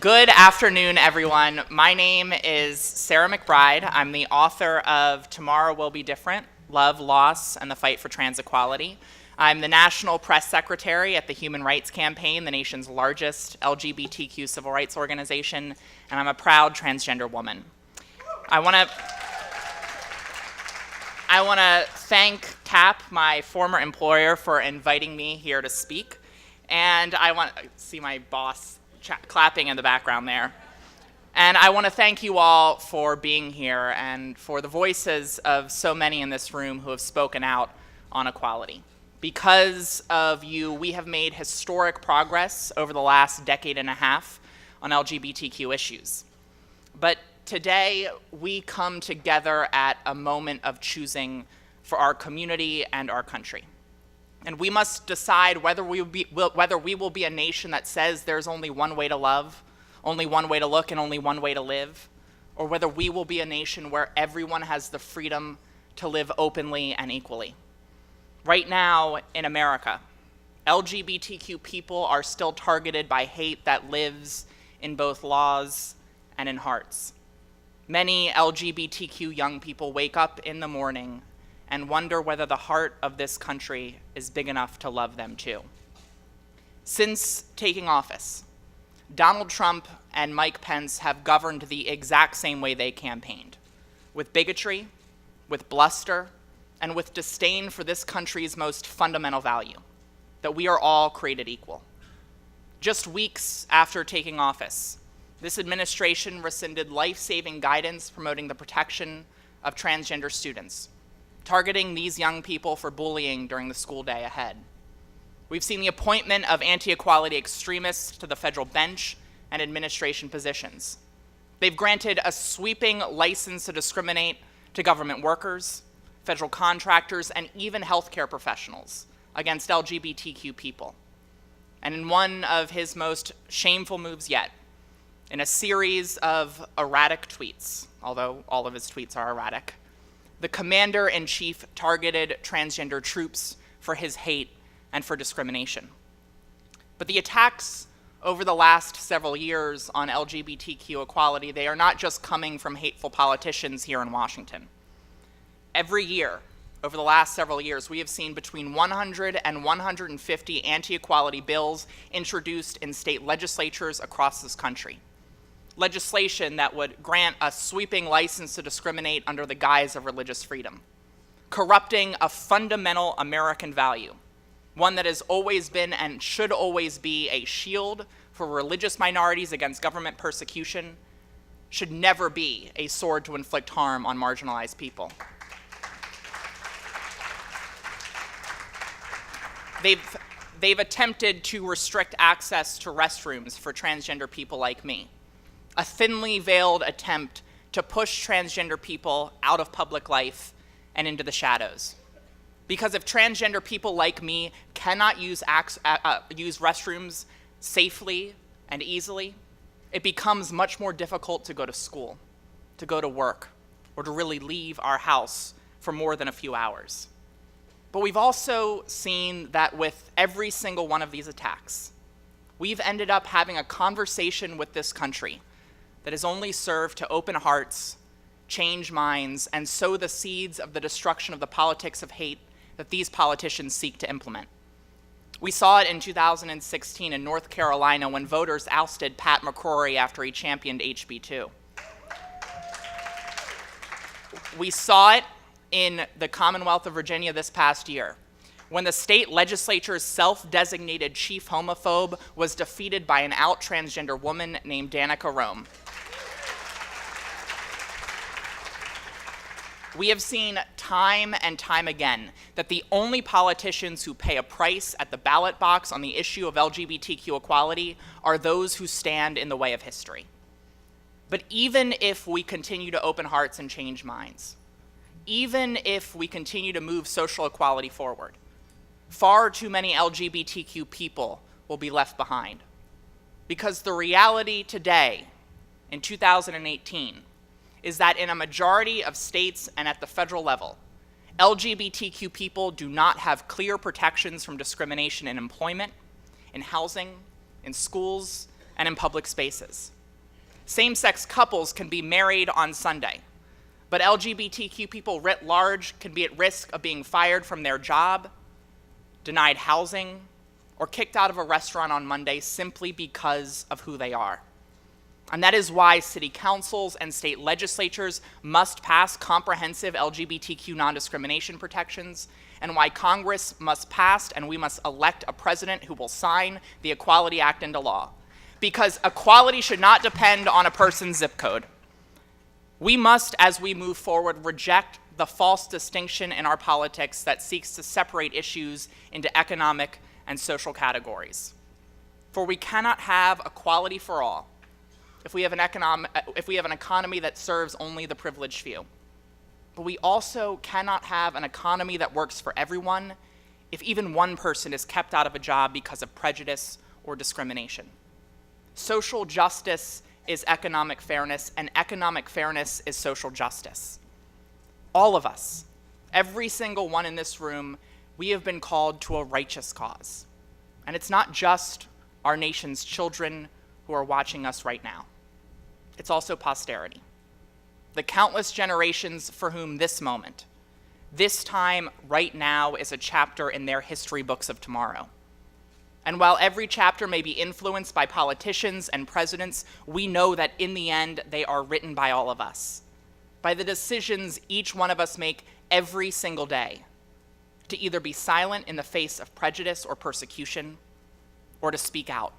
Good afternoon, everyone. My name is Sarah McBride. I'm the author of Tomorrow Will Be Different, Love, Loss, and the Fight for Trans Equality. I'm the National Press Secretary at the Human Rights Campaign, the nation's largest LGBTQ civil rights organization, and I'm a proud transgender woman. I want to thank CAP, my former employer, for inviting me here to speak. And I want to see my boss clapping in the background there. And I want to thank you all for being here and for the voices of so many in this room who have spoken out on equality. Because of you, we have made historic progress over the last decade and a half on LGBTQ issues. But today, we come together at a moment of choosing for our community and our country. And we must decide whether we will be a nation that says there's only one way to love, only one way to look, and only one way to live, or whether we will be a nation where everyone has the freedom to live openly and equally. Right now in America, LGBTQ people are still targeted by hate that lives in both laws and in hearts. Many LGBTQ young people wake up in the morning and wonder whether the heart of this country is big enough to love them too. Since taking office, Donald Trump and Mike Pence have governed the exact same way they campaigned, with bigotry, with bluster, and with disdain for this country's most fundamental value, that we are all created equal. Just weeks after taking office, this administration rescinded life-saving guidance promoting the protection of transgender students, targeting these young people for bullying during the school day ahead. We've seen the appointment of anti-equality extremists to the federal bench and administration positions. They've granted a sweeping license to discriminate to government workers, federal contractors, and even healthcare professionals against LGBTQ people. And in one of his most shameful moves yet, in a series of erratic tweets, although all of his tweets are erratic, the commander-in-chief targeted transgender troops for his hate and for discrimination. But the attacks over the last several years on LGBTQ equality, they are not just coming from hateful politicians here in Washington. Every year, over the last several years, we have seen between 100 and 150 anti-equality bills introduced in state legislatures across this country. Legislation that would grant a sweeping license to discriminate under the guise of religious freedom, corrupting a fundamental American value, one that has always been and should always be a shield for religious minorities against government persecution, should never be a sword to inflict harm on marginalized people. They've attempted to restrict access to restrooms for transgender people like me, a thinly veiled attempt to push transgender people out of public life and into the shadows. Because if transgender people like me cannot use restrooms safely and easily, it becomes much more difficult to go to school, to go to work, or to really leave our house for more than a few hours. But we've also seen that with every single one of these attacks, we've ended up having a conversation with this country that has only served to open hearts, change minds, and sow the seeds of the destruction of the politics of hate that these politicians seek to implement. We saw it in 2016 in North Carolina when voters ousted Pat McCrory after he championed HB 2. We saw it in the Commonwealth of Virginia this past year, when the state legislature's self-designated chief homophobe was defeated by an out transgender woman named Danica Rome. We have seen time and time again that the only politicians who pay a price at the ballot box on the issue of LGBTQ equality are those who stand in the way of history. But even if we continue to open hearts and change minds, even if we continue to move social equality forward, far too many LGBTQ people will be left behind. Because the reality today, in 2018, is that in a majority of states and at the federal level, LGBTQ people do not have clear protections from discrimination in employment, in housing, in schools, and in public spaces. Same-sex couples can be married on Sunday, but LGBTQ people writ large can be at risk of being fired from their job, denied housing, or kicked out of a restaurant on Monday simply because of who they are. And that is why city councils and state legislatures must pass comprehensive LGBTQ non-discrimination protections, and why Congress must pass and we must elect a president who will sign the Equality Act into law. Because equality should not depend on a person's zip code. We must, as we move forward, reject the false distinction in our politics that seeks to separate issues into economic and social categories. For we cannot have equality for all if we have an economy that serves only the privileged few. But we also cannot have an economy that works for everyone if even one person is kept out of a job because of prejudice or discrimination. Social justice is economic fairness, and economic fairness is social justice. All of us, every single one in this room, we have been called to a righteous cause. And it's not just our nation's children who are watching us right now. It's also posterity. The countless generations for whom this moment, this time right now, is a chapter in their history books of tomorrow. And while every chapter may be influenced by politicians and presidents, we know that in the end, they are written by all of us, by the decisions each one of us make every single day, to either be silent in the face of prejudice or persecution, or to speak out,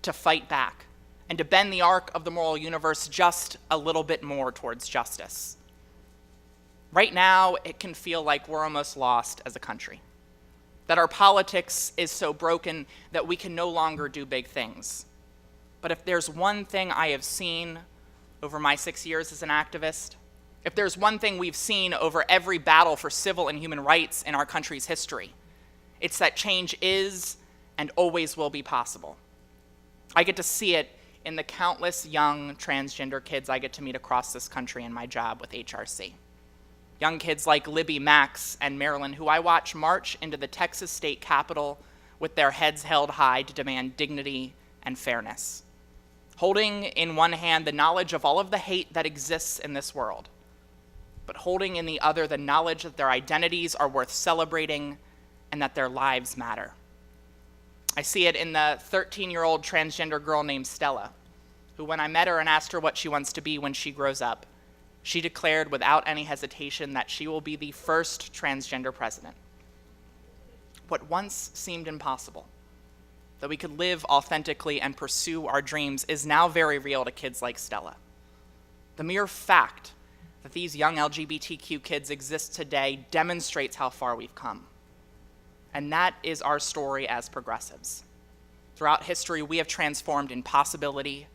to fight back, and to bend the arc of the moral universe just a little bit more towards justice. Right now, it can feel like we're almost lost as a country, that our politics is so broken that we can no longer do big things. But if there's one thing I have seen over my 6 years as an activist, if there's one thing we've seen over every battle for civil and human rights in our country's history, it's that change is and always will be possible. I get to see it in the countless young transgender kids I get to meet across this country in my job with HRC. Young kids like Libby, Max, and Marilyn, who I watch march into the Texas state capitol with their heads held high to demand dignity and fairness, holding in one hand the knowledge of all of the hate that exists in this world, but holding in the other the knowledge that their identities are worth celebrating and that their lives matter. I see it in the 13-year-old transgender girl named Stella, who, when I met her and asked her what she wants to be when she grows up, she declared without any hesitation that she will be the first transgender president. What once seemed impossible, that we could live authentically and pursue our dreams, is now very real to kids like Stella. The mere fact that these young LGBTQ kids exist today demonstrates how far we've come. And that is our story as progressives. Throughout history, we have transformed impossibility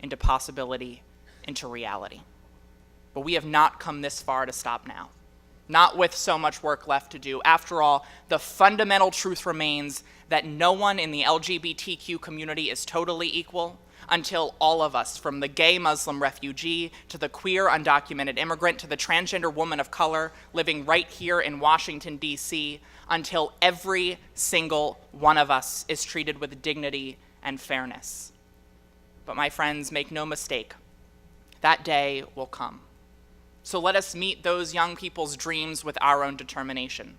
into possibility into reality. But we have not come this far to stop now, not with so much work left to do. After all, the fundamental truth remains that no one in the LGBTQ community is totally equal until all of us, from the gay Muslim refugee to the queer undocumented immigrant to the transgender woman of color living right here in Washington, D.C., until every single one of us is treated with dignity and fairness. But my friends, make no mistake, that day will come. So let us meet those young people's dreams with our own determination.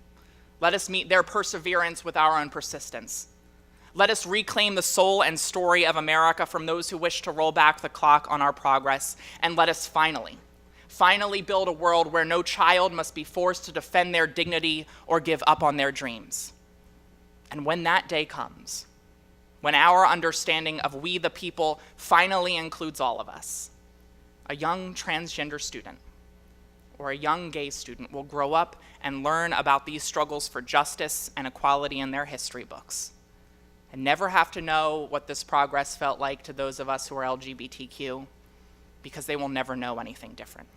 Let us meet their perseverance with our own persistence. Let us reclaim the soul and story of America from those who wish to roll back the clock on our progress, and let us finally build a world where no child must be forced to defend their dignity or give up on their dreams. And when that day comes, when our understanding of we the people finally includes all of us, a young transgender student or a young gay student will grow up and learn about these struggles for justice and equality in their history books, and never have to know what this progress felt like to those of us who are LGBTQ, because they will never know anything different.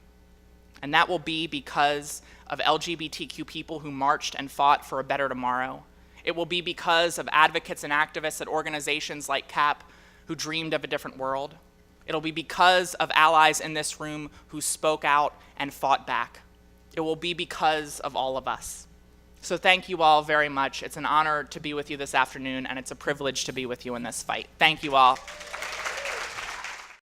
And that will be because of LGBTQ people who marched and fought for a better tomorrow. It will be because of advocates and activists at organizations like CAP who dreamed of a different world. It'll be because of allies in this room who spoke out and fought back. It will be because of all of us. So thank you all very much. It's an honor to be with you this afternoon, and it's a privilege to be with you in this fight. Thank you all.